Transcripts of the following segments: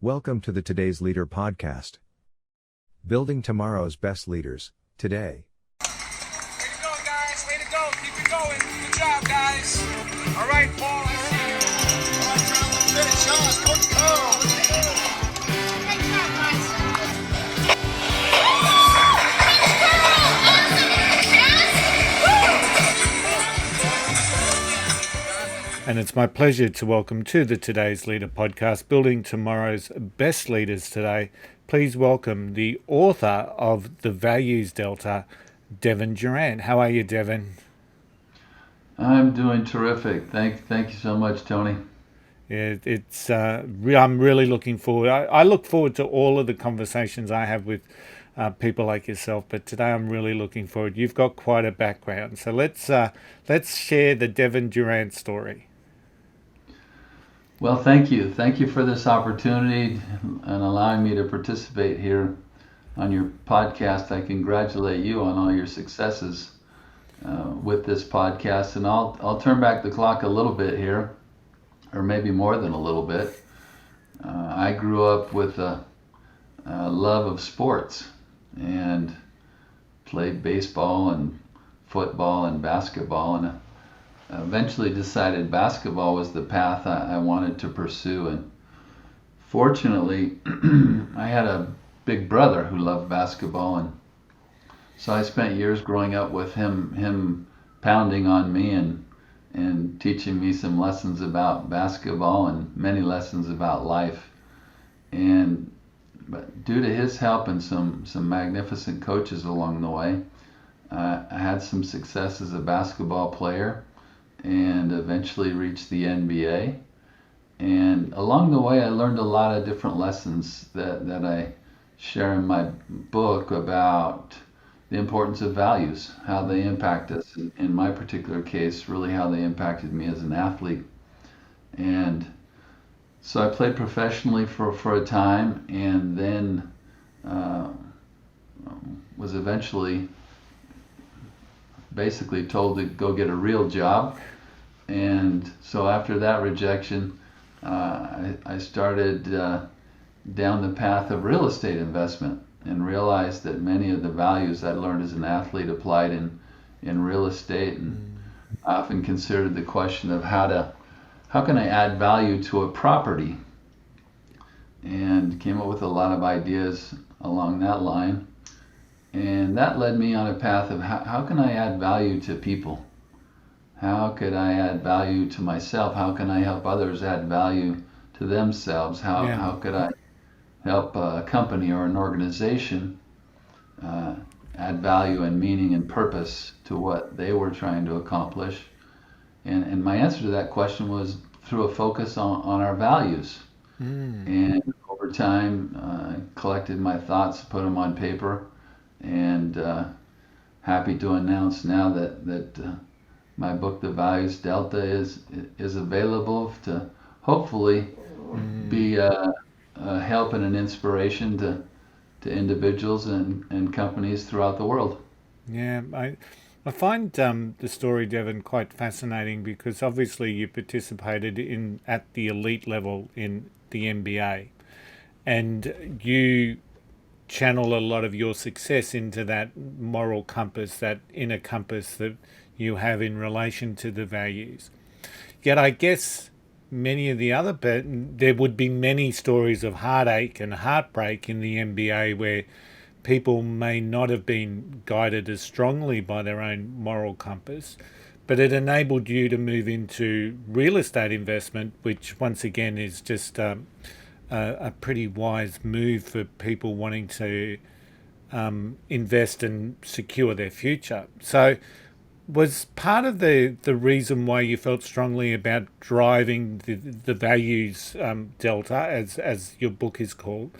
Welcome to the Today's Leader podcast. Building tomorrow's best leaders, today. Way to go, guys. Way to go. Keep it going. Good job, guys. All right, Paul, I see you. All right, John, let's finish. Sean, Coach Carl. Great job, guys. And it's my pleasure to welcome to the Today's Leader podcast, Building Tomorrow's Best Leaders today. Please welcome the author of The Values Delta, Devin Durrant. How are you, Devin? I'm doing terrific. Thank you so much, Tony. Yeah, I'm really looking forward. I look forward to all of the conversations I have with people like yourself, but today I'm really looking forward. You've got quite a background, so let's share the Devin Durrant story. Well, thank you. Thank you for this opportunity and allowing me to participate here on your podcast. I congratulate you on all your successes with this podcast, and I'll turn back the clock a little bit here, or maybe more than a little bit. I grew up with a love of sports and played baseball and football and basketball, and eventually decided basketball was the path I wanted to pursue. And fortunately, I had a big brother who loved basketball, and so I spent years growing up with him pounding on me and teaching me some lessons about basketball and many lessons about life. But due to his help and some magnificent coaches along the way, I had some success as a basketball player and eventually reached the NBA. And along the way, I learned a lot of different lessons that I share in my book about the importance of values, how they impact us. In my particular case, really how they impacted me as an athlete. And so I played professionally for a time, and then was eventually basically told to go get a real job. And so after that rejection, I started down the path of real estate investment and realized that many of the values I learned as an athlete applied in real estate. And I often considered the question of how can I add value to a property, and came up with a lot of ideas along that line. And that led me on a path of how can I add value to people? How could I add value to myself? How can I help others add value to themselves? How could I help a company or an organization add value and meaning and purpose to what they were trying to accomplish? And my answer to that question was through a focus on our values. And over time, I collected my thoughts, put them on paper, and happy to announce now that my book, The Values Delta, is available to hopefully be a help and an inspiration to individuals and companies throughout the world. Yeah, I find the story, Devin, quite fascinating because obviously you participated at the elite level in the NBA, and you channel a lot of your success into that moral compass, that inner compass that you have in relation to the values. Yet I guess there would be many stories of heartache and heartbreak in the NBA where people may not have been guided as strongly by their own moral compass, but it enabled you to move into real estate investment, which once again is just a pretty wise move for people wanting to invest and secure their future. So was part of the reason why you felt strongly about driving the values delta, as your book is called,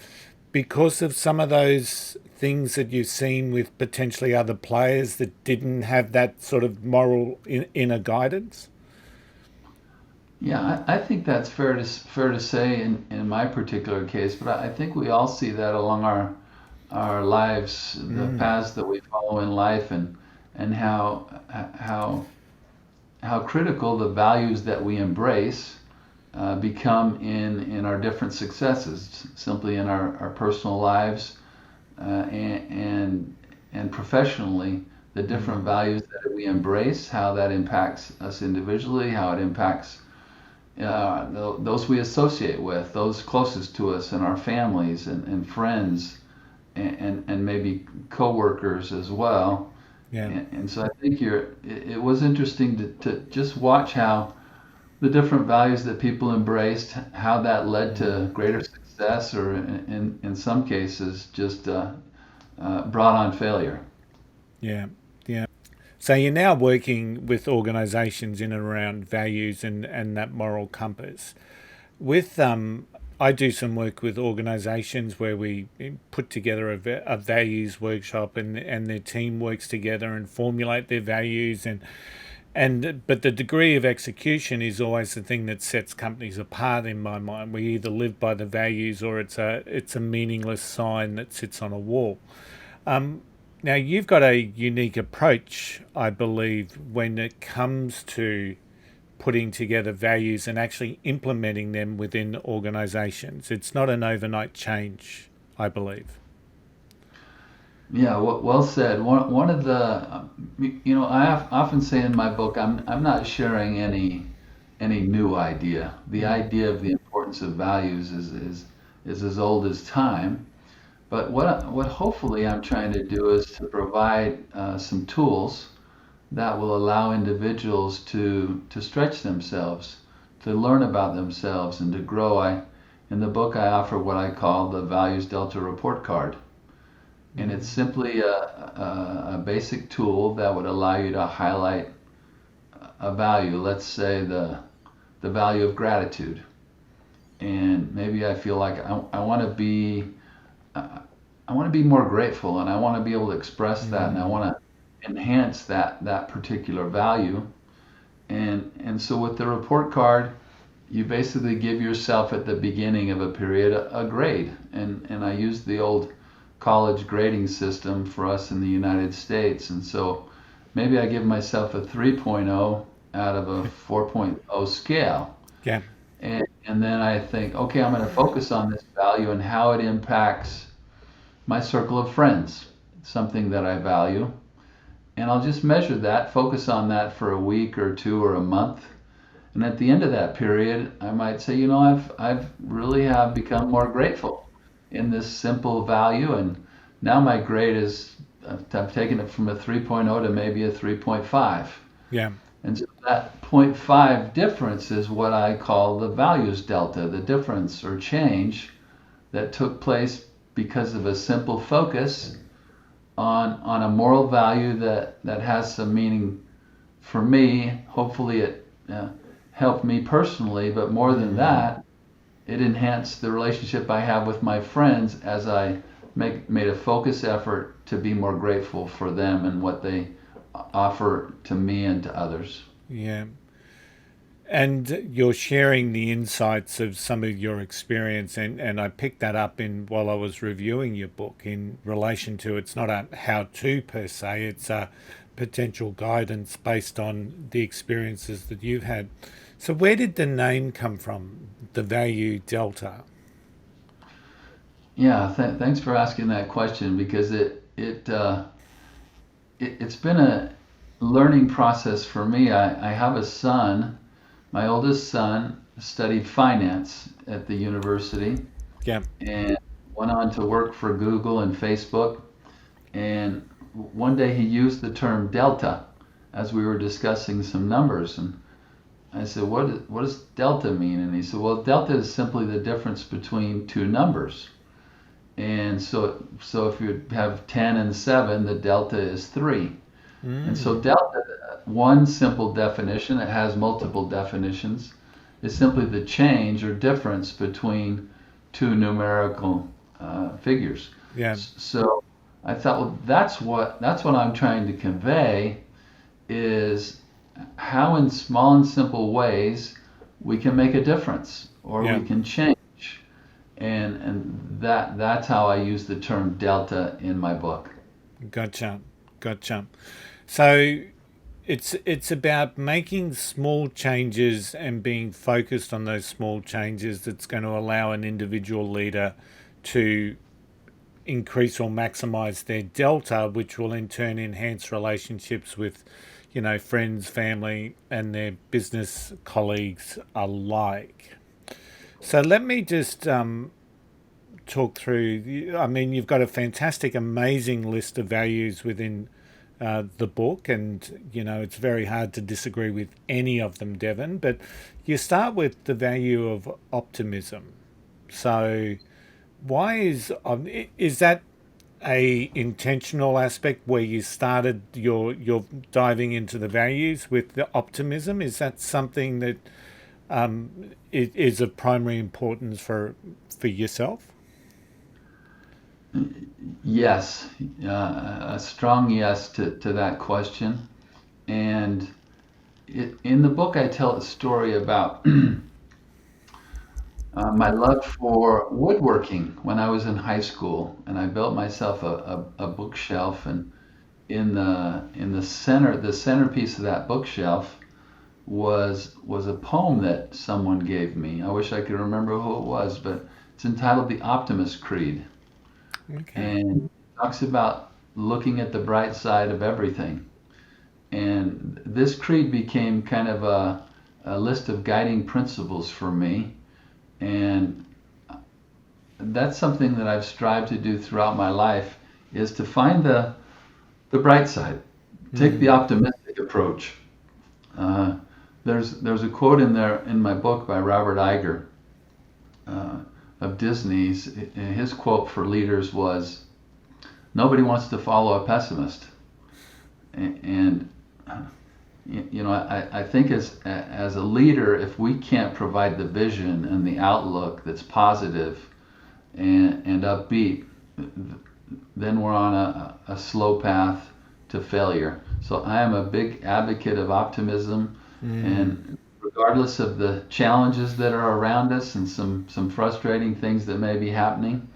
because of some of those things that you've seen with potentially other players that didn't have that sort of moral inner guidance? Yeah, I think that's fair to say in my particular case, but I think we all see that along our lives, the paths that we follow in life, and how critical the values that we embrace become in our different successes, simply in our personal lives and professionally, the different values that we embrace, how that impacts us individually, how it impacts those we associate with, those closest to us, and our families and friends, and maybe coworkers as well. Yeah. And so I think it was interesting to just watch how the different values that people embraced, how that led to greater success, or in some cases just brought on failure. Yeah. Yeah. So you're now working with organisations in and around values and that moral compass. With I do some work with organisations where we put together a values workshop, and their team works together and formulate their values, and but the degree of execution is always the thing that sets companies apart in my mind. We either live by the values, or it's a meaningless sign that sits on a wall. Now, you've got a unique approach, I believe, when it comes to putting together values and actually implementing them within organisations. It's not an overnight change, I believe. Yeah, well said. One of the, I often say in my book, I'm not sharing any new idea. The idea of the importance of values is as old as time. But what hopefully I'm trying to do is to provide some tools that will allow individuals to stretch themselves, to learn about themselves, and to grow. In the book, I offer what I call the Values Delta Report Card. And it's simply a basic tool that would allow you to highlight a value, let's say the value of gratitude. And maybe I feel like I want to be more grateful, and I want to be able to express that, and I want to enhance that particular value. And so with the report card, you basically give yourself at the beginning of a period a grade. And I use the old college grading system for us in the United States. And so maybe I give myself a 3.0 out of a 4.0 scale. Yeah. And then I think, okay, I'm going to focus on this value and how it impacts my circle of friends, something that I value. And I'll just measure that, focus on that for a week or two or a month. And at the end of that period, I might say, I've really have become more grateful in this simple value. And now my grade is, I've taken it from a 3.0 to maybe a 3.5. Yeah. And so that 0.5 difference is what I call the values delta, the difference or change that took place because of a simple focus on a moral value that has some meaning for me. Hopefully it helped me personally, but more than that, it enhanced the relationship I have with my friends as I made a focus effort to be more grateful for them and what they offer to me and to others. Yeah. And you're sharing the insights of some of your experience, and I picked that up while I was reviewing your book in relation to, it's not a how-to per se, it's a potential guidance based on the experiences that you've had. So where did the name come from, the value delta? Yeah, thanks for asking that question, because it's been a learning process for me. I have a son. My oldest son studied finance at the university. Yeah. And went on to work for Google and Facebook. And one day he used the term delta as we were discussing some numbers. And I said, what does delta mean? And he said, well, delta is simply the difference between two numbers. And so if you have 10 and 7, the delta is 3. And so delta, one simple definition, it has multiple definitions, is simply the change or difference between two numerical figures. Yeah. So I thought, well, that's what I'm trying to convey, is how in small and simple ways we can make a difference, or we can change. And that's how I use the term delta in my book. Gotcha. So it's about making small changes and being focused on those small changes that's going to allow an individual leader to increase or maximize their delta, which will in turn enhance relationships with, friends, family, and their business colleagues alike. So let me just talk through. I mean, you've got a fantastic, amazing list of values within the book, and it's very hard to disagree with any of them, Devin. But you start with the value of optimism. So why is that a intentional aspect where you started your diving into the values with the optimism? Is that something that is of primary importance for yourself? Yes, a strong yes to that question. And in the book, I tell a story about my love for woodworking when I was in high school, and I built myself a bookshelf. And in the centerpiece of that bookshelf was a poem that someone gave me. I wish I could remember who it was, but it's entitled "The Optimist Creed." Okay. And it talks about looking at the bright side of everything. And this creed became kind of a list of guiding principles for me. And that's something that I've strived to do throughout my life, is to find the bright side, take the optimistic approach. There's a quote in there in my book by Robert Iger of Disney's. His quote for leaders was, "Nobody wants to follow a pessimist." And I think as a leader, if we can't provide the vision and the outlook that's positive and upbeat, then we're on a slow path to failure. So I am a big advocate of optimism, and regardless of the challenges that are around us and some frustrating things that may be happening,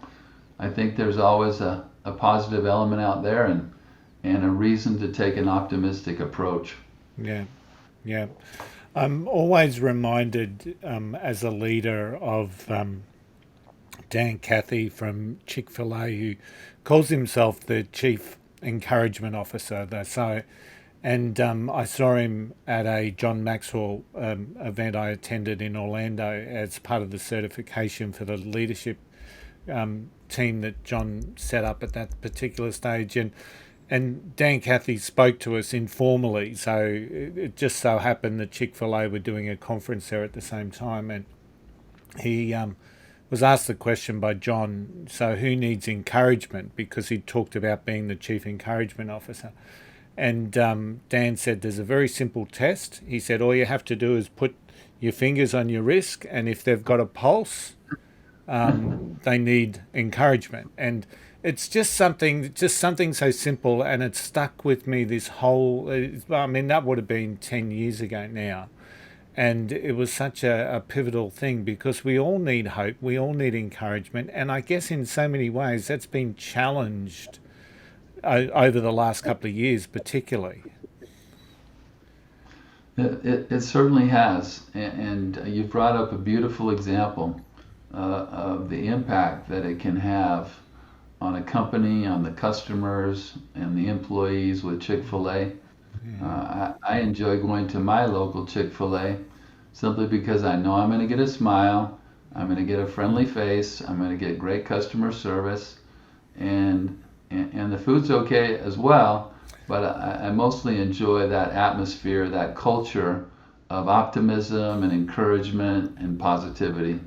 I think there's always a positive element out there, and a reason to take an optimistic approach. Yeah. I'm always reminded as a leader of Dan Cathy from Chick-fil-A, who calls himself the Chief Encouragement Officer. I saw him at a John Maxwell event I attended in Orlando as part of the certification for the leadership team that John set up at that particular stage. And Dan Cathy spoke to us informally, so it just so happened that Chick-fil-A were doing a conference there at the same time, and he was asked the question by John, so who needs encouragement, because he talked about being the Chief Encouragement Officer. And Dan said there's a very simple test. He said all you have to do is put your fingers on your wrist, and if they've got a pulse, they need encouragement. And it's just something so simple, and it stuck with me this whole. I mean, that would have been 10 years ago now, and it was such a pivotal thing, because we all need hope, we all need encouragement, and I guess in so many ways that's been challenged over the last couple of years, particularly. It certainly has, and you brought up a beautiful example of the impact that it can have on a company, on the customers, and the employees with Chick-fil-A. I enjoy going to my local Chick-fil-A simply because I know I'm going to get a smile, I'm going to get a friendly face, I'm going to get great customer service, and the food's okay as well, but I mostly enjoy that atmosphere, that culture of optimism and encouragement and positivity.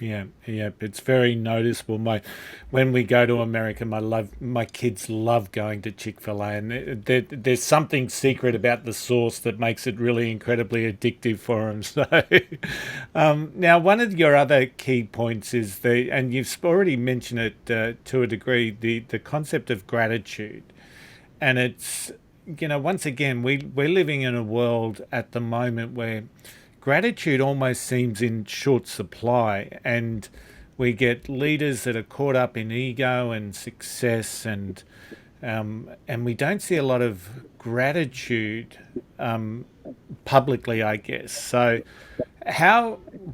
Yeah, it's very noticeable. When we go to America, my kids love going to Chick-fil-A, and there's something secret about the sauce that makes it really incredibly addictive for them. So, now one of your other key points is and you've already mentioned it to a degree, the concept of gratitude, and it's once again we're living in a world at the moment where gratitude almost seems in short supply, and we get leaders that are caught up in ego and success and and we don't see a lot of gratitude publicly, I guess. So,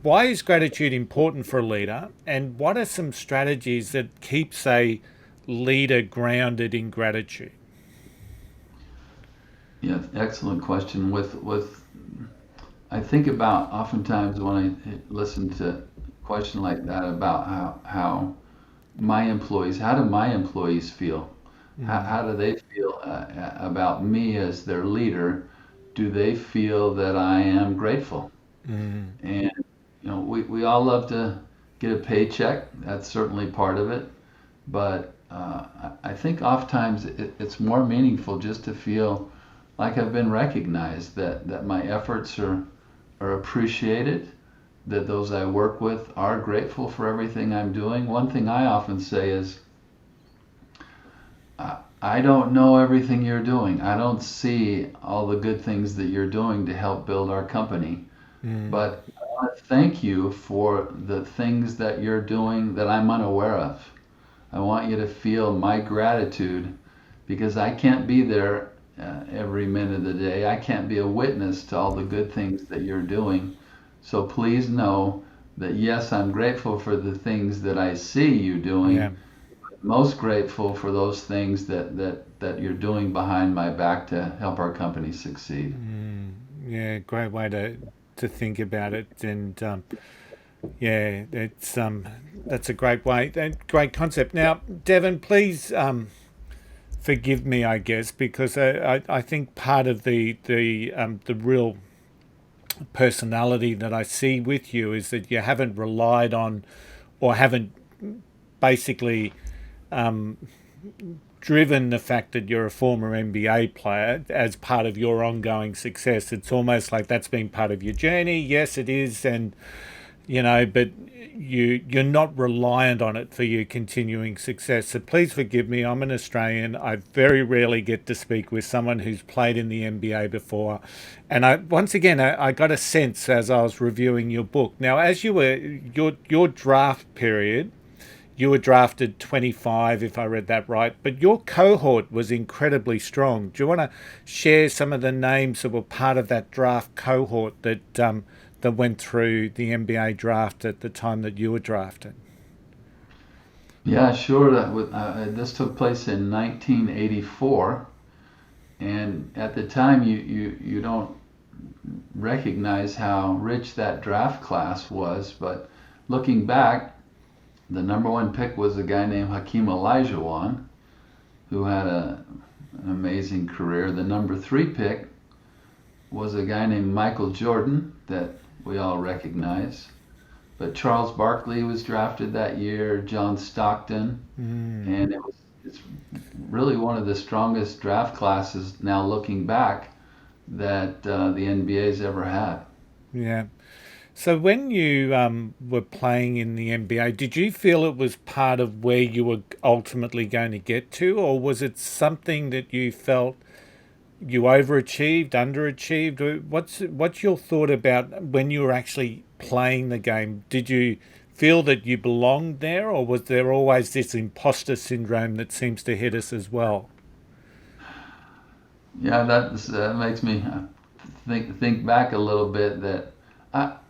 why is gratitude important for a leader, and what are some strategies that keeps a leader grounded in gratitude? Yeah, excellent question. I think about oftentimes when I listen to a question like that about how my employees, how do my employees feel? How do they feel about me as their leader? Do they feel that I am grateful? And we all love to get a paycheck. That's certainly part of it. But I think oftentimes it's more meaningful just to feel like I've been recognized, that my efforts are appreciated, that those I work with are grateful for everything I'm doing. One thing I often say is, I don't know everything you're doing. I don't see all the good things that you're doing to help build our company. But I want to thank you for the things that you're doing that I'm unaware of. I want you to feel my gratitude, because I can't be there every minute of the day. I can't be a witness to all the good things that you're doing. So please know that yes, I'm grateful for the things that I see you doing. Yeah. Most grateful for those things that you're doing behind my back to help our company succeed. Yeah, great way to think about it, and yeah, that's a great way, great concept. Now, Devin, please forgive me, I guess, because I think part of the real personality that I see with you is that you haven't relied on, or haven't basically driven the fact that you're a former NBA player as part of your ongoing success. It's almost like that's been part of your journey. Yes, it is, and but you're not reliant on it for your continuing success. So please forgive me. I'm an Australian. I very rarely get to speak with someone who's played in the NBA before, and I got a sense as I was reviewing your book. Now, as you were your draft period. You were drafted 25, if I read that right, but your cohort was incredibly strong. Do you want to share some of the names that were part of that draft cohort that went through the NBA draft at the time that you were drafted? Yeah, sure. This took place in 1984, and at the time you don't recognize how rich that draft class was, but looking back, the number one pick was a guy named Hakeem Olajuwon, who had an amazing career. The number 3 pick was a guy named Michael Jordan that we all recognize. But Charles Barkley was drafted that year, John Stockton, and it's really one of the strongest draft classes now looking back that the NBA's ever had. Yeah. So when you were playing in the NBA, did you feel it was part of where you were ultimately going to get to, or was it something that you felt you overachieved, underachieved? What's your thought about when you were actually playing the game? Did you feel that you belonged there, or was there always this imposter syndrome that seems to hit us as well? Yeah, that makes me think back a little bit. That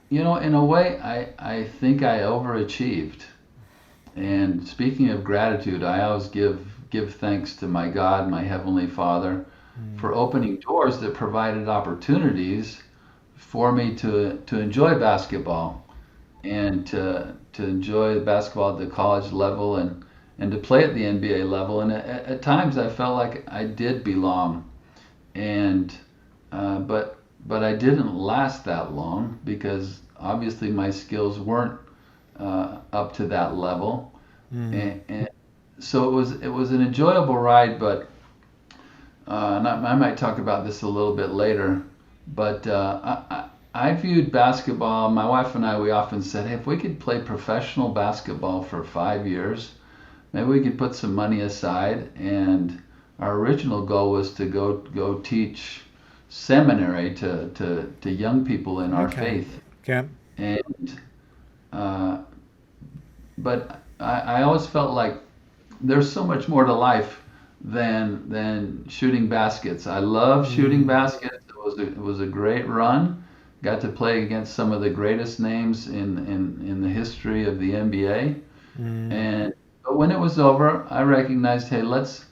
in a way, I think I overachieved. And speaking of gratitude, I always give thanks to my God, my Heavenly Father, for opening doors that provided opportunities for me to enjoy basketball and to enjoy basketball at the college level and to play at the NBA level. And at times I felt like I did belong, and but I didn't last that long because obviously my skills weren't up to that level, and so it was an enjoyable ride. But and I might talk about this a little bit later. But I viewed basketball. My wife and I, we often said, hey, if we could play professional basketball for 5 years, maybe we could put some money aside. And our original goal was to go teach seminary to young people in our faith. Yeah. And but I always felt like there's so much more to life than shooting baskets. I love shooting baskets. It was a great run. Got to play against some of the greatest names in the history of the NBA. And but when it was over, I recognized, hey, let's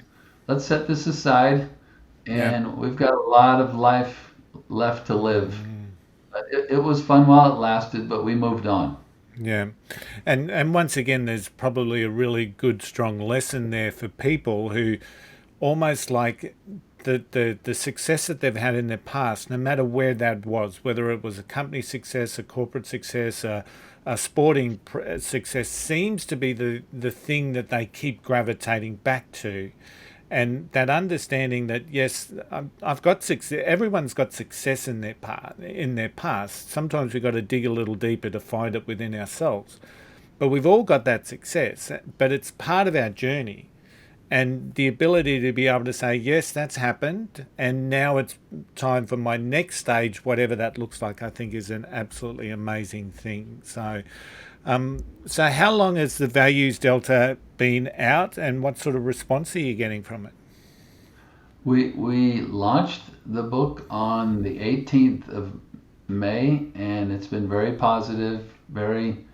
set this aside, Yeah. and we've got a lot of life left to live. It was fun while it lasted, but we moved on. Yeah. And once again, there's probably a really good, strong lesson there for people who almost like the success that they've had in their past, no matter where that was, whether it was a company success, a corporate success, a sporting success, seems to be the thing that they keep gravitating back to. And that understanding that yes, I've got success. Everyone's got success in their past. Sometimes we've got to dig a little deeper to find it within ourselves, but we've all got that success. But it's part of our journey, and the ability to be able to say yes, that's happened, and now it's time for my next stage, whatever that looks like. I think is an absolutely amazing thing. So how long has the Values Delta been out, and what sort of response are you getting from it? We launched the book on the 18th of May, and it's been very positive, very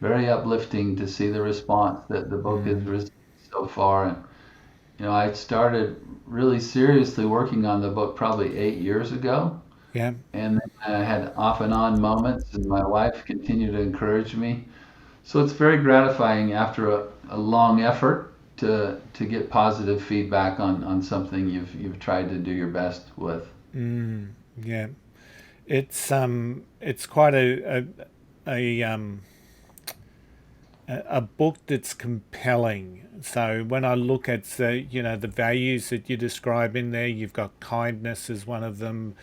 uplifting to see the response that the book has received so far. And I started really seriously working on the book probably 8 years ago, Yeah, and then I had off and on moments, and my wife continued to encourage me. So it's very gratifying after a long effort to get positive feedback on something you've tried to do your best with. yeah. It's quite a a book that's compelling. So when I look at the values that you describe in there, you've got kindness as one of them.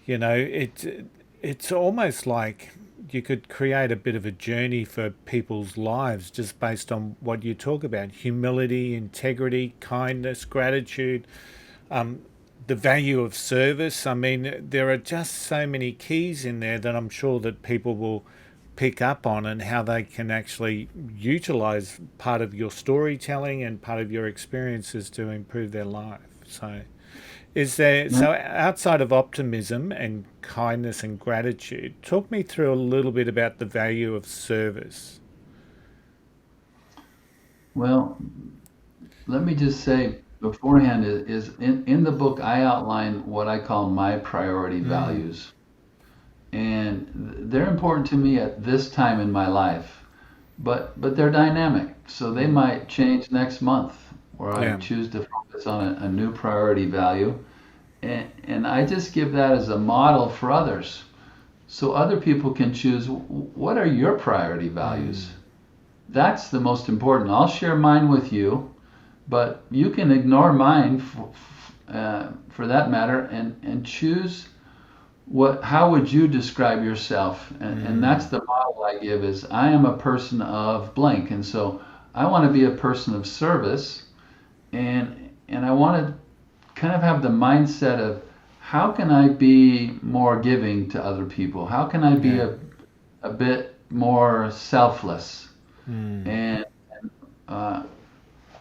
It's almost like you could create a bit of a journey for people's lives just based on what you talk about: humility, integrity, kindness, gratitude, the value of service. I mean, there are just so many keys in there that I'm sure that people will pick up on, and how they can actually utilize part of your storytelling and part of your experiences to improve their life. So outside of optimism and kindness and gratitude, talk me through a little bit about the value of service. Well, let me just say beforehand is in the book I outline what I call my priority values. And they're important to me at this time in my life, but they're dynamic, so they might change next month, or I Yeah, choose to focus on a new priority value, and I just give that as a model for others, so other people can choose what are your priority values. That's the most important. I'll share mine with you, but you can ignore mine for that matter, and choose how would you describe yourself? And that's the model I give is I am a person of blank. And so I want to be a person of service, and I want to kind of have the mindset of how can I be more giving to other people? How can I be yeah, a bit more selfless? And uh,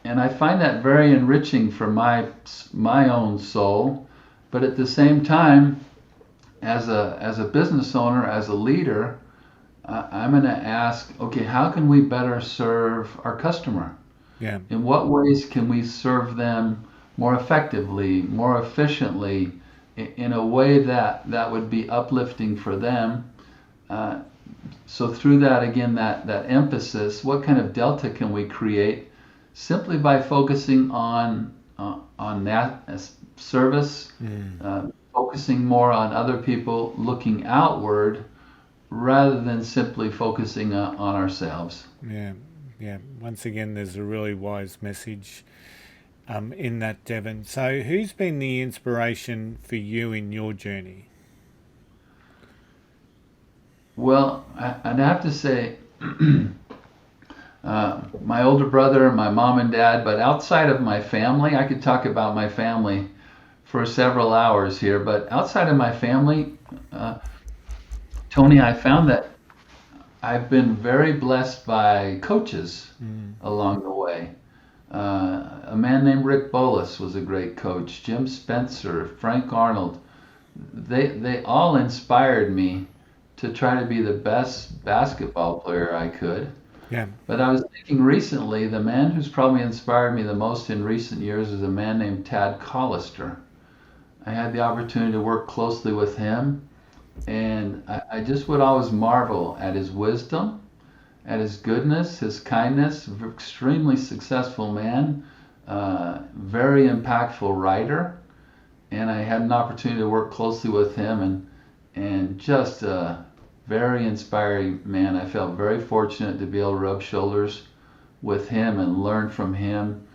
and I find that very enriching for my own soul, but at the same time, as a business owner, as a leader, I'm going to ask, okay, how can we better serve our customer? yeah, In what ways can we serve them more effectively, more efficiently, in a way that would be uplifting for them? So through that, again, that emphasis, what kind of delta can we create simply by focusing on that as service, focusing more on other people, looking outward, rather than simply focusing on ourselves. yeah, yeah. Once again, there's a really wise message in that, Devin. So who's been the inspiration for you in your journey? Well, I'd have to say my older brother, my mom and dad, but outside of my family, I could talk about my family for several hours here, but outside of my family, Tony, I found that I've been very blessed by coaches along the way. A man named Rick Bolas was a great coach. Jim Spencer, Frank Arnold. They all inspired me to try to be the best basketball player I could. Yeah. But I was thinking recently, the man who's probably inspired me the most in recent years is a man named Tad Collister. I had the opportunity to work closely with him, and I just would always marvel at his wisdom, at his goodness, his kindness. Extremely successful man, very impactful writer, and I had an opportunity to work closely with him, and just a very inspiring man. I felt very fortunate to be able to rub shoulders with him and learn from him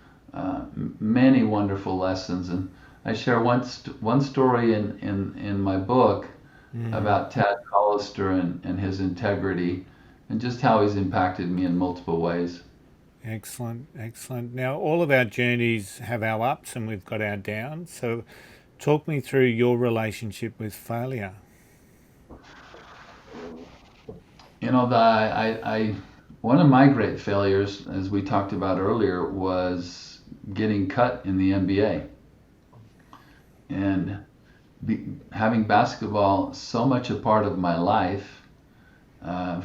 many wonderful lessons. And I share one story in my book about Tad Collister and his integrity and just how he's impacted me in multiple ways. Excellent, excellent. Now, all of our journeys have our ups and we've got our downs. So talk me through your relationship with failure. You know, one of my great failures, as we talked about earlier, was getting cut in the NBA. And having basketball so much a part of my life,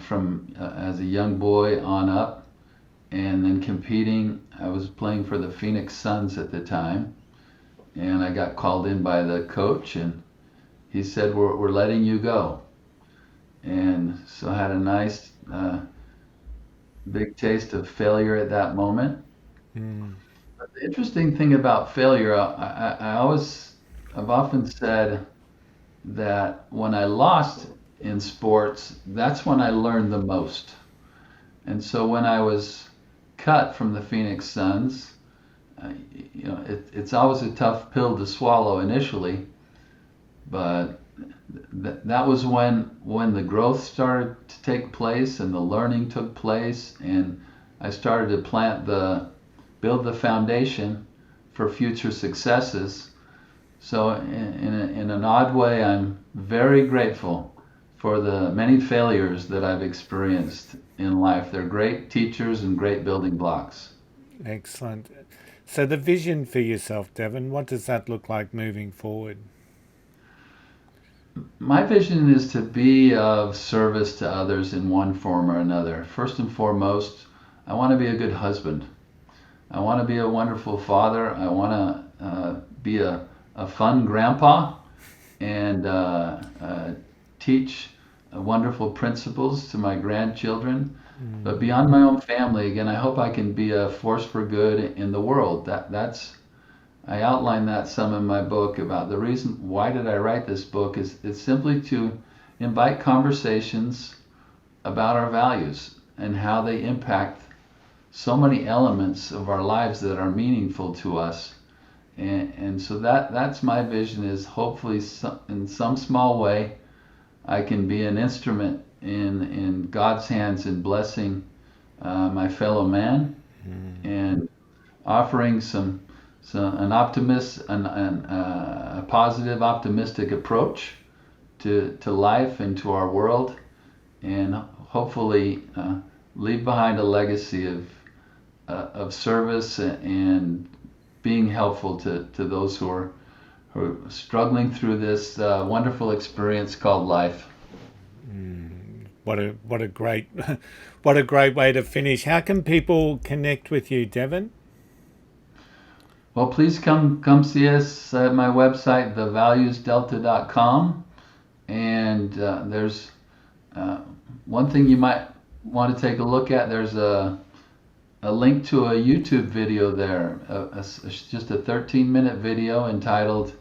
from as a young boy on up, and then competing. I was playing for the Phoenix Suns at the time, and I got called in by the coach, and he said, we're letting you go. And so I had a nice big taste of failure at that moment. But the interesting thing about failure, I've often said that when I lost in sports, that's when I learned the most. And so when I was cut from the Phoenix Suns, it's always a tough pill to swallow initially, but that was when the growth started to take place and the learning took place, and I started to build the foundation for future successes. So in an odd way, I'm very grateful for the many failures that I've experienced in life. They're great teachers and great building blocks. Excellent. So the vision for yourself, Devin, what does that look like moving forward? My vision is to be of service to others in one form or another. First and foremost, I want to be a good husband. I want to be a wonderful father. I want to be a fun grandpa and teach wonderful principles to my grandchildren. But beyond my own family, again, I hope I can be a force for good in the world. I outline that some in my book about the reason why did I write this book is it's simply to invite conversations about our values and how they impact so many elements of our lives that are meaningful to us. And so that's my vision, is hopefully in some small way I can be an instrument in God's hands in blessing my fellow man and offering a positive, optimistic approach to life and to our world, and hopefully leave behind a legacy of service and being helpful to those who are struggling through this wonderful experience called life. What a great way to finish. How can people connect with you, Devin? Well, please come see us at my website, thevaluesdelta.com. And there's one thing you might want to take a look at. There's a link to a YouTube video there, just a 13-minute video entitled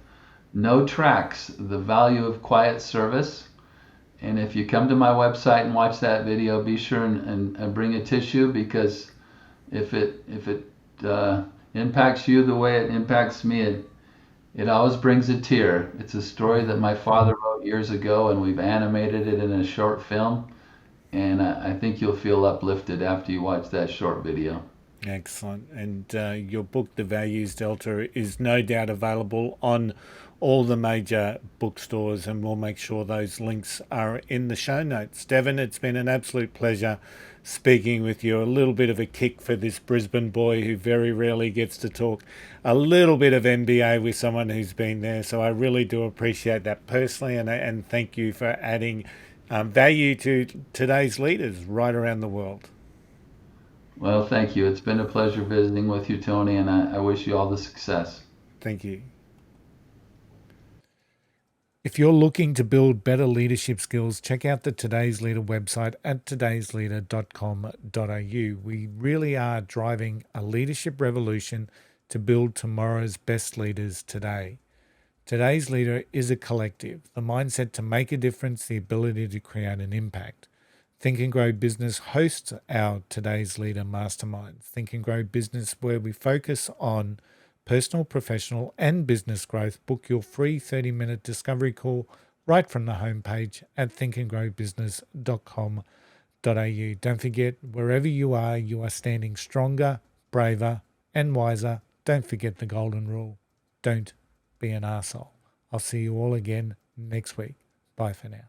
No Tracks, The Value of Quiet Service. And if you come to my website and watch that video, be sure and bring a tissue, because if it impacts you the way it impacts me, it always brings a tear. It's a story that my father wrote years ago, and we've animated it in a short film. And I think you'll feel uplifted after you watch that short video. Excellent. And your book, The Values Delta, is no doubt available on all the major bookstores, and we'll make sure those links are in the show notes. Devin, it's been an absolute pleasure speaking with you. A little bit of a kick for this Brisbane boy who very rarely gets to talk a little bit of MBA with someone who's been there. So I really do appreciate that personally, and thank you for adding value to today's leaders right around the world. Well, thank you. It's been a pleasure visiting with you, Tony, and I wish you all the success. Thank you. If you're looking to build better leadership skills, check out the Today's Leader website at todaysleader.com.au. We really are driving a leadership revolution to build tomorrow's best leaders today. Today's Leader is a collective, the mindset to make a difference, the ability to create an impact. Think and Grow Business hosts our Today's Leader Masterminds. Think and Grow Business, where we focus on personal, professional, and business growth. Book your free 30-minute discovery call right from the homepage at thinkandgrowbusiness.com.au. Don't forget, wherever you are standing stronger, braver, and wiser. Don't forget the golden rule. Don't be an arsehole. I'll see you all again next week. Bye for now.